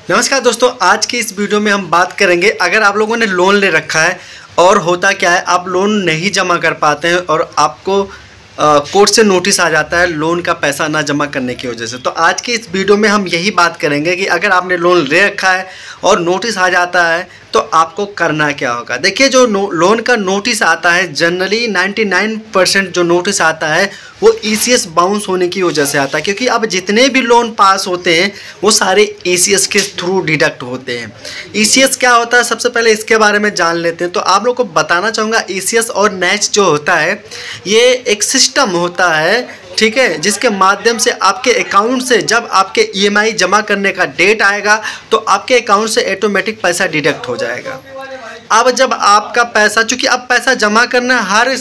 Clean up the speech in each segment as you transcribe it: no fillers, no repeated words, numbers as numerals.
नमस्कार दोस्तों, आज की इस वीडियो में हम बात करेंगे अगर आप लोगों ने लोन ले रखा है और होता क्या है आप लोन नहीं जमा कर पाते हैं और आपको कोर्ट से नोटिस आ जाता है लोन का पैसा ना जमा करने की वजह से। तो आज की इस वीडियो में हम यही बात करेंगे कि अगर आपने लोन ले रखा है और नोटिस आ जाता है तो आपको करना क्या होगा। देखिए, जो लोन का नोटिस आता है जनरली 99% जो नोटिस आता है वो ECS बाउंस होने की वजह से आता है, क्योंकि अब जितने भी लोन पास होते हैं वो सारे ECS के थ्रू डिडक्ट होते हैं। ECS क्या होता है, सबसे पहले इसके बारे में जान लेते हैं। तो आप लोग को बताना चाहूँगा, ECS और NACH जो होता है ये एक सिस्टम होता है, ठीक है, जिसके माध्यम से आपके अकाउंट से जब आपके EMI जमा करने का डेट आएगा तो आपके अकाउंट से ऑटोमेटिक पैसा डिडक्ट हो जाएगा। अब जब आपका पैसा, चूँकि अब पैसा जमा करना हर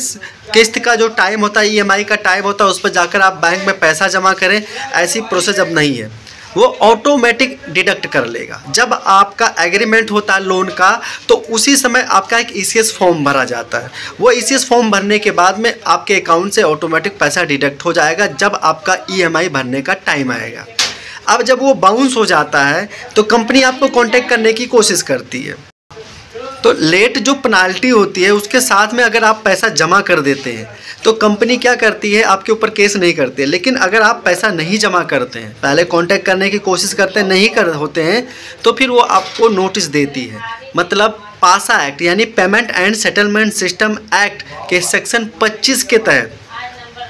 किस्त का जो टाइम होता है, EMI का टाइम होता है, उस पर जाकर आप बैंक में पैसा जमा करें, ऐसी प्रोसेस अब नहीं है, वो ऑटोमेटिक डिडक्ट कर लेगा। जब आपका एग्रीमेंट होता है लोन का तो उसी समय आपका एक ECS फॉर्म भरा जाता है। वो ECS फॉर्म भरने के बाद में आपके अकाउंट से ऑटोमेटिक पैसा डिडक्ट हो जाएगा जब आपका EMI भरने का टाइम आएगा। अब जब वो बाउंस हो जाता है तो कंपनी आपको कॉन्टेक्ट करने की कोशिश करती है। तो लेट जो पेनाल्टी होती है उसके साथ में अगर आप पैसा जमा कर देते हैं तो कंपनी क्या करती है, आपके ऊपर केस नहीं करती है। लेकिन अगर आप पैसा नहीं जमा करते हैं, पहले कांटेक्ट करने की कोशिश करते हैं, नहीं कर होते हैं, तो फिर वो आपको नोटिस देती है। मतलब पासा एक्ट यानी payment and settlement system act के सेक्शन 25 के तहत,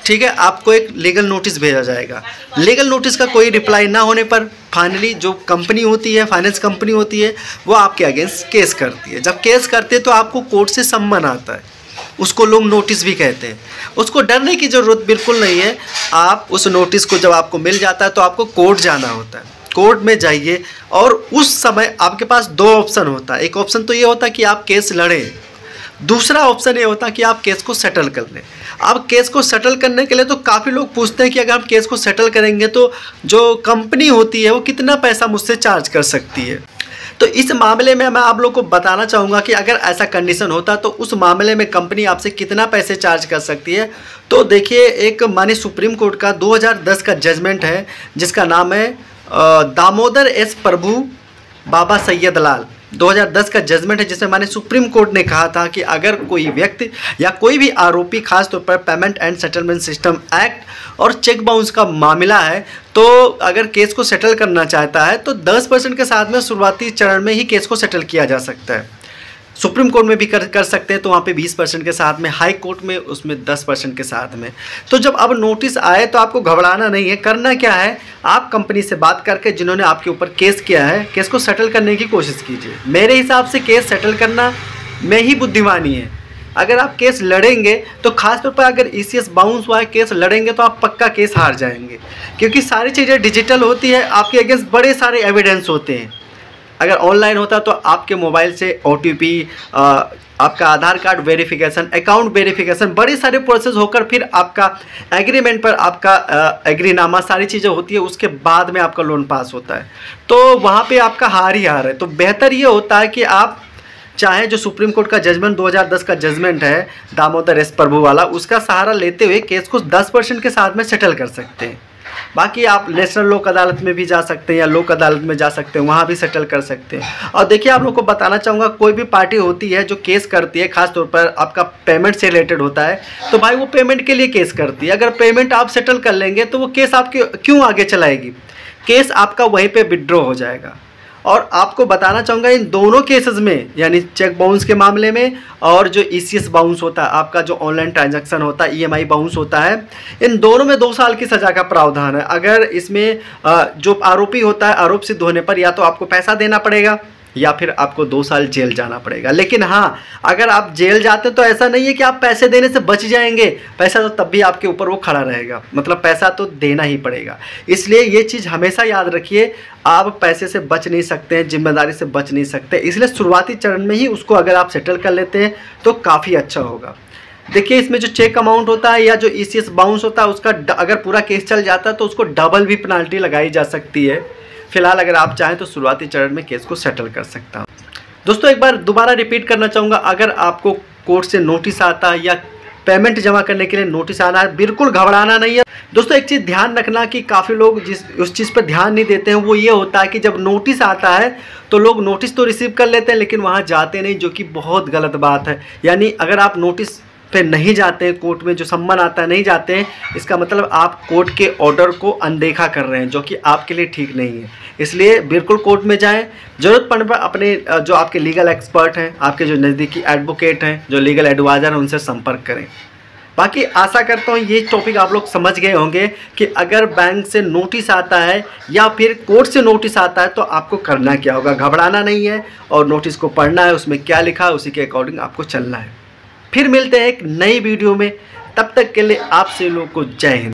ठीक है, आपको एक लीगल नोटिस भेजा जाएगा। लीगल नोटिस का कोई रिप्लाई ना होने पर फाइनली जो कंपनी होती है, फाइनेंस कंपनी होती है, वो आपके अगेंस्ट केस करती है। जब केस करते हैं तो आपको कोर्ट से सम्मन आता है, उसको लोग नोटिस भी कहते हैं। उसको डरने की ज़रूरत बिल्कुल नहीं है। आप उस नोटिस को जब आपको मिल जाता है तो आपको कोर्ट जाना होता है। कोर्ट में जाइए और उस समय आपके पास दो ऑप्शन होता है। एक ऑप्शन तो ये होता है कि आप केस लड़ें, दूसरा ऑप्शन ये होता है कि आप केस को सेटल कर लें। अब केस को सेटल करने के लिए तो काफ़ी लोग पूछते हैं कि अगर हम केस को सेटल करेंगे तो जो कंपनी होती है वो कितना पैसा मुझसे चार्ज कर सकती है। तो इस मामले में मैं आप लोग को बताना चाहूँगा कि अगर ऐसा कंडीशन होता तो उस मामले में कंपनी आपसे कितना पैसे चार्ज कर सकती है। तो देखिए, एक माननीय सुप्रीम कोर्ट का 2010 का जजमेंट है जिसका नाम है दामोदर एस प्रभु बाबा सैयद लाल। 2010 का जजमेंट है जिसमें माने सुप्रीम कोर्ट ने कहा था कि अगर कोई व्यक्ति या कोई भी आरोपी, खासतौर पर payment and settlement system act और चेक बाउंस का मामला है, तो अगर केस को सेटल करना चाहता है तो 10% के साथ में शुरुआती चरण में ही केस को सेटल किया जा सकता है। सुप्रीम कोर्ट में भी कर सकते हैं तो वहाँ पे 20% के साथ में, हाई कोर्ट में उसमें 10% के साथ में। तो जब अब नोटिस आए तो आपको घबराना नहीं है। करना क्या है, आप कंपनी से बात करके जिन्होंने आपके ऊपर केस किया है, केस को सेटल करने की कोशिश कीजिए। मेरे हिसाब से केस सेटल करना में ही बुद्धिमानी है। अगर आप केस लड़ेंगे तो खासतौर पर अगर ECS बाउंस हुआ है, केस लड़ेंगे तो आप पक्का केस हार जाएंगे, क्योंकि सारी चीज़ें डिजिटल होती है। आपके अगेंस्ट बड़े सारे एविडेंस होते हैं। अगर ऑनलाइन होता तो आपके मोबाइल से OTP, आपका आधार कार्ड वेरिफिकेशन, अकाउंट वेरिफिकेशन, बड़े सारे प्रोसेस होकर फिर आपका एग्रीमेंट पर आपका एग्रीनामा, सारी चीज़ें होती है, उसके बाद में आपका लोन पास होता है। तो वहाँ पे आपका हार ही हार है। तो बेहतर ये होता है कि आप चाहे जो सुप्रीम कोर्ट का जजमेंट 2010 का जजमेंट है दामोदर एस प्रभु वाला, उसका सहारा लेते हुए केस को 10% के साथ में सेटल कर सकते हैं। बाकी आप नेशनल लोक अदालत में भी जा सकते हैं या लोक अदालत में जा सकते हैं, वहाँ भी सेटल कर सकते हैं। और देखिए, आप लोग को बताना चाहूँगा, कोई भी पार्टी होती है जो केस करती है, खासतौर पर आपका पेमेंट से रिलेटेड होता है, तो भाई वो पेमेंट के लिए केस करती है। अगर पेमेंट आप सेटल कर लेंगे तो वो केस आपके क्यों आगे चलाएगी, केस आपका वहीं पर विड्रॉ हो जाएगा। और आपको बताना चाहूँगा, इन दोनों केसेस में, यानी चेक बाउंस के मामले में और जो ECS बाउंस होता है, आपका जो ऑनलाइन ट्रांजैक्शन होता है, EMI बाउंस होता है, इन दोनों में 2 साल की सज़ा का प्रावधान है। अगर इसमें जो आरोपी होता है, आरोप सिद्ध होने पर या तो आपको पैसा देना पड़ेगा या फिर आपको 2 साल जेल जाना पड़ेगा। लेकिन हाँ, अगर आप जेल जाते तो ऐसा नहीं है कि आप पैसे देने से बच जाएंगे, पैसा तो तब भी आपके ऊपर वो खड़ा रहेगा, मतलब पैसा तो देना ही पड़ेगा। इसलिए ये चीज़ हमेशा याद रखिए, आप पैसे से बच नहीं सकते हैं, जिम्मेदारी से बच नहीं सकते। इसलिए शुरुआती चरण में ही उसको अगर आप सेटल कर लेते हैं तो काफ़ी अच्छा होगा। देखिए, इसमें जो चेक अमाउंट होता है या जो ECS बाउंस होता है, उसका अगर पूरा केस चल जाता है तो उसको डबल भी पेनाल्टी लगाई जा सकती है। फिलहाल अगर आप चाहें तो शुरुआती चरण में केस को सेटल कर सकता हूँ। दोस्तों, एक बार दोबारा रिपीट करना चाहूँगा, अगर आपको कोर्ट से नोटिस आता है या पेमेंट जमा करने के लिए नोटिस आना है। बिल्कुल घबराना नहीं है दोस्तों। एक चीज़ ध्यान रखना कि काफ़ी लोग उस चीज़ पर ध्यान नहीं देते हैं, वो ये होता है कि जब नोटिस आता है तो लोग नोटिस तो रिसीव कर लेते हैं लेकिन वहाँ जाते नहीं, जो कि बहुत गलत बात है। यानी अगर आप नोटिस पे नहीं जाते हैं, कोर्ट में जो सम्मन आता है नहीं जाते हैं, इसका मतलब आप कोर्ट के ऑर्डर को अनदेखा कर रहे हैं, जो कि आपके लिए ठीक नहीं है। इसलिए बिल्कुल कोर्ट में जाएं। ज़रूरत पड़ने पर अपने जो आपके लीगल एक्सपर्ट हैं, आपके जो नज़दीकी एडवोकेट हैं, जो लीगल एडवाइज़र हैं, उनसे संपर्क करें। बाकी आशा करता हूँ ये टॉपिक आप लोग समझ गए होंगे कि अगर बैंक से नोटिस आता है या फिर कोर्ट से नोटिस आता है तो आपको करना क्या होगा। घबराना नहीं है और नोटिस को पढ़ना है, उसमें क्या लिखा है उसी के अकॉर्डिंग आपको चलना है। फिर मिलते हैं एक नई वीडियो में, तब तक के लिए आपसे लोगों को जय हिंद।